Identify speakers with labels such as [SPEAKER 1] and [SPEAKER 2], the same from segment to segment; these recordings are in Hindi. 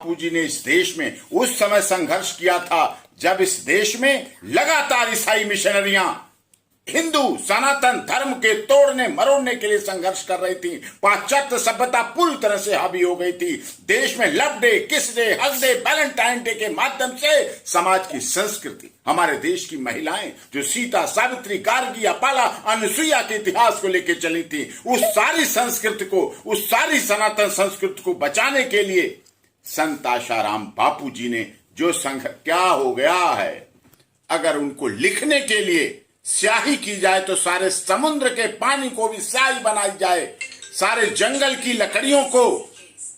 [SPEAKER 1] बापू जी ने इस देश में उस समय संघर्ष किया था जब इस देश में लगातार ईसाई मिशनरियां हिंदू सनातन धर्म के तोड़ने मरोड़ने के लिए संघर्ष कर रही थी। पाश्चात्य सभ्यता पूरी तरह से हावी हो गई थी। देश में लव डे, किस डे, हक डे, वैलेंटाइन डे के माध्यम से समाज की संस्कृति, हमारे देश की महिलाएं जो सीता, सावित्री, गार्गी, अपाला, अनुसुईया के इतिहास को लेकर चली थी, उस सारी संस्कृति को, उस सारी सनातन संस्कृति को बचाने के लिए संत आशाराम बापू जी ने जो संघ क्या हो गया है, अगर उनको लिखने के लिए स्याही की जाए तो सारे समुद्र के पानी को भी स्याही बनाई जाए, सारे जंगल की लकड़ियों को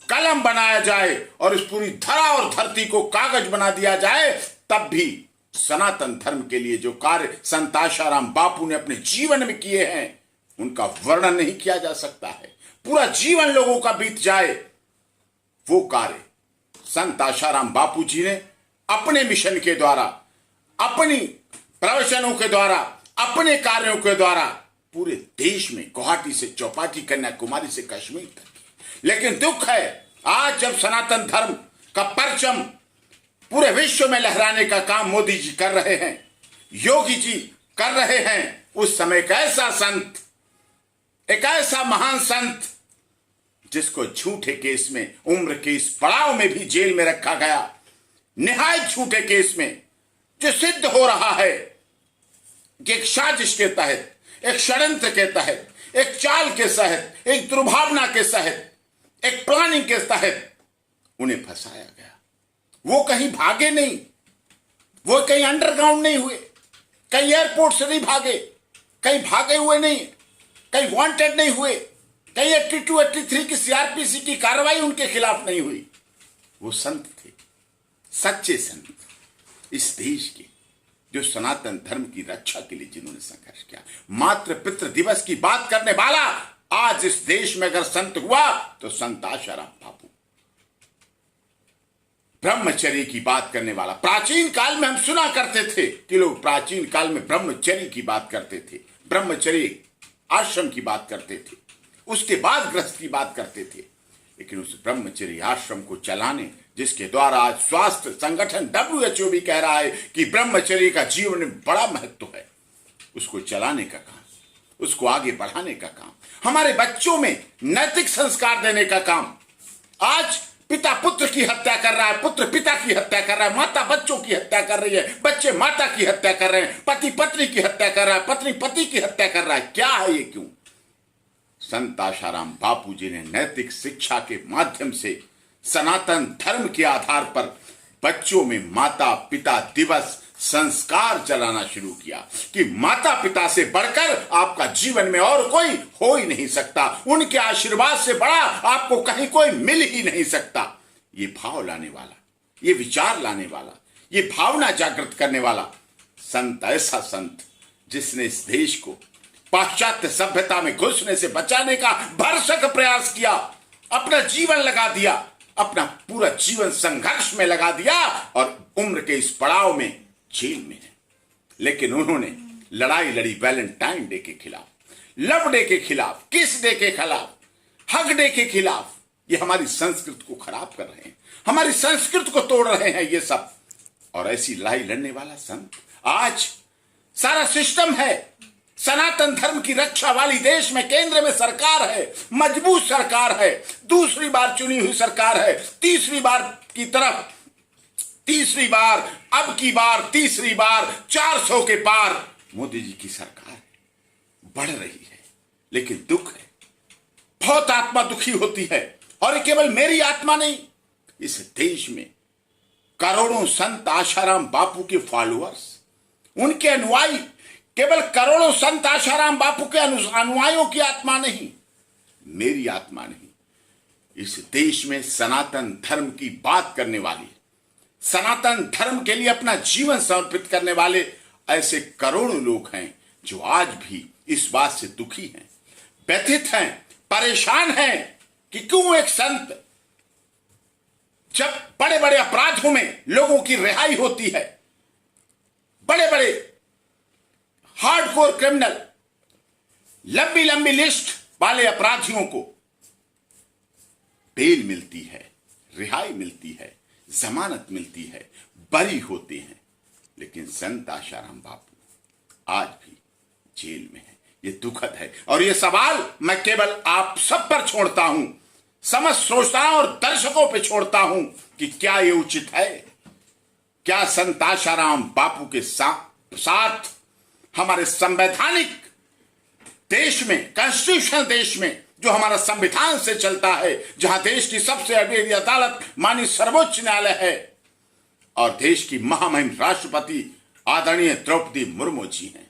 [SPEAKER 1] कलम बनाया जाए और इस पूरी धरा और धरती को कागज बना दिया जाए, तब भी सनातन धर्म के लिए जो कार्य संत आशाराम बापू ने अपने जीवन में किए हैं उनका वर्णन नहीं किया जा सकता है। पूरा जीवन लोगों का बीत जाए, वो कार्य संत आशाराम बापू जी ने अपने मिशन के द्वारा, अपनी प्रवचनों के द्वारा, अपने कार्यों के द्वारा पूरे देश में गुवाहाटी से चौपाटी, कन्याकुमारी से कश्मीर तक। लेकिन दुख है आज जब सनातन धर्म का परचम पूरे विश्व में लहराने का काम मोदी जी कर रहे हैं, योगी जी कर रहे हैं, उस समय एक ऐसा संत, एक ऐसा महान संत जिसको झूठे केस में उम्र के इस पड़ाव में भी जेल में रखा गया, निहायत झूठे केस में, जो सिद्ध हो रहा है कि एक साजिश के तहत, एक षड्यंत्र के तहत, एक चाल के तहत, एक दुर्भावना के तहत, एक प्लानिंग के तहत उन्हें फंसाया गया। वो कहीं भागे नहीं, वो कहीं अंडरग्राउंड नहीं हुए, कहीं एयरपोर्ट से नहीं भागे, कहीं भागे हुए नहीं, कहीं वांटेड नहीं हुए, कहीं 82, 83 की सीआरपीसी की कार्रवाई उनके खिलाफ नहीं हुई। वो संत थे, सच्चे संत इस देश के, जो सनातन धर्म की रक्षा के लिए जिन्होंने संघर्ष किया। मातृ पितृ दिवस की बात करने वाला आज इस देश में अगर संत हुआ तो संत आशाराम बापू। ब्रह्मचर्य की बात करने वाला, प्राचीन काल में हम सुना करते थे कि लोग प्राचीन काल में ब्रह्मचर्य की बात करते थे, ब्रह्मचर्य आश्रम की बात करते थे, उसके बाद गृहस्थ की बात करते थे। लेकिन उस ब्रह्मचर्य आश्रम को चलाने, जिसके द्वारा आज स्वास्थ्य संगठन WHO भी कह रहा है कि ब्रह्मचर्य का जीवन में बड़ा महत्व है, उसको चलाने का काम, उसको आगे बढ़ाने का काम, हमारे बच्चों में नैतिक संस्कार देने का काम। आज पिता पुत्र की हत्या कर रहा है, पुत्र पिता की हत्या कर रहा है, माता बच्चों की हत्या कर रही है, बच्चे माता की हत्या कर रहे हैं, पति पत्नी की हत्या कर रहा है, पत्नी पति की हत्या कर रहा है। क्या है ये, क्यों? संत आशाराम बापू जी ने नैतिक शिक्षा के माध्यम से सनातन धर्म के आधार पर बच्चों में माता पिता दिवस संस्कार चलाना शुरू किया कि माता पिता से बढ़कर आपका जीवन में और कोई हो ही नहीं सकता, उनके आशीर्वाद से बड़ा आपको कहीं कोई मिल ही नहीं सकता। ये भाव लाने वाला, ये विचार लाने वाला, ये भावना जागृत करने वाला संत, ऐसा संत जिसने इस देश को पाश्चात्य सभ्यता में घुसने से बचाने का भरसक प्रयास किया, अपना जीवन लगा दिया, अपना पूरा जीवन संघर्ष में लगा दिया और उम्र के इस पड़ाव में जेल में है। लेकिन उन्होंने लड़ाई लड़ी वैलेंटाइन डे के खिलाफ, लव डे के खिलाफ, किस डे के खिलाफ, हक डे के खिलाफ। ये हमारी संस्कृति को खराब कर रहे हैं, हमारी संस्कृति को तोड़ रहे हैं ये सब। और ऐसी लड़ाई लड़ने वाला संत, आज सारा सिस्टम है सनातन धर्म की रक्षा वाली, देश में केंद्र में सरकार है, मजबूत सरकार है, दूसरी बार चुनी हुई सरकार है, तीसरी बार की तरफ, तीसरी बार, अब की बार तीसरी बार 400 के पार मोदी जी की सरकार है, बढ़ रही है। लेकिन दुख है, बहुत आत्मा दुखी होती है। और केवल मेरी आत्मा नहीं, इस देश में करोड़ों संत आशाराम बापू के फॉलोअर्स, उनके अनुयायी, केवल करोड़ों संत आशाराम बापू के अनुयायियों की आत्मा नहीं, मेरी आत्मा नहीं, इस देश में सनातन धर्म की बात करने वाली, सनातन धर्म के लिए अपना जीवन समर्पित करने वाले ऐसे करोड़ों लोग हैं जो आज भी इस बात से दुखी हैं, व्यथित हैं, परेशान हैं कि क्यों एक संत, जब बड़े बड़े अपराधों में लोगों की रिहाई होती है, बड़े बड़े हार्डकोर क्रिमिनल, लंबी लंबी लिस्ट वाले अपराधियों को बेल मिलती है, रिहाई मिलती है, जमानत मिलती है, बरी होते हैं। लेकिन संत आशाराम बापू आज भी जेल में है। ये दुखद है और ये सवाल मैं केवल आप सब पर छोड़ता हूं, समस्त श्रोताओं और दर्शकों पे छोड़ता हूं कि क्या ये उचित है? क्या संत आशाराम बापू के साथ हमारे संवैधानिक देश में, कॉन्स्टिट्यूशनल देश में, जो हमारा संविधान से चलता है, जहां देश की सबसे बड़ी अदालत माननीय सर्वोच्च न्यायालय है और देश की महामहिम राष्ट्रपति आदरणीय द्रौपदी मुर्मू जी हैं,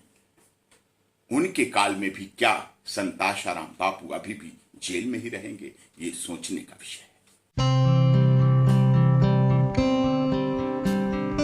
[SPEAKER 1] उनके काल में भी क्या संत आशाराम बापू अभी भी जेल में ही रहेंगे? ये सोचने का विषय है।